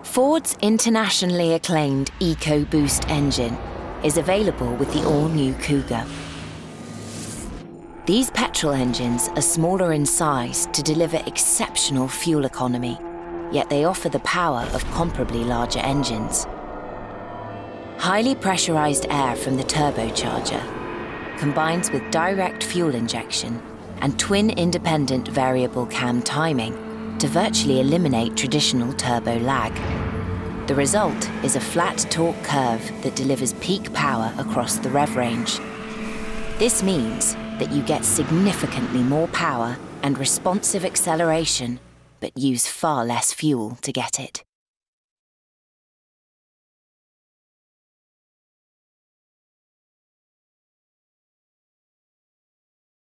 Ford's internationally acclaimed EcoBoost engine is available with the all-new Kuga. These petrol engines are smaller in size to deliver exceptional fuel economy, yet they offer the power of comparably larger engines. Highly pressurized air from the turbocharger combines with direct fuel injection and twin-independent variable cam timing to virtually eliminate traditional turbo lag. The result is a flat torque curve that delivers peak power across the rev range. This means that you get significantly more power and responsive acceleration, but use far less fuel to get it.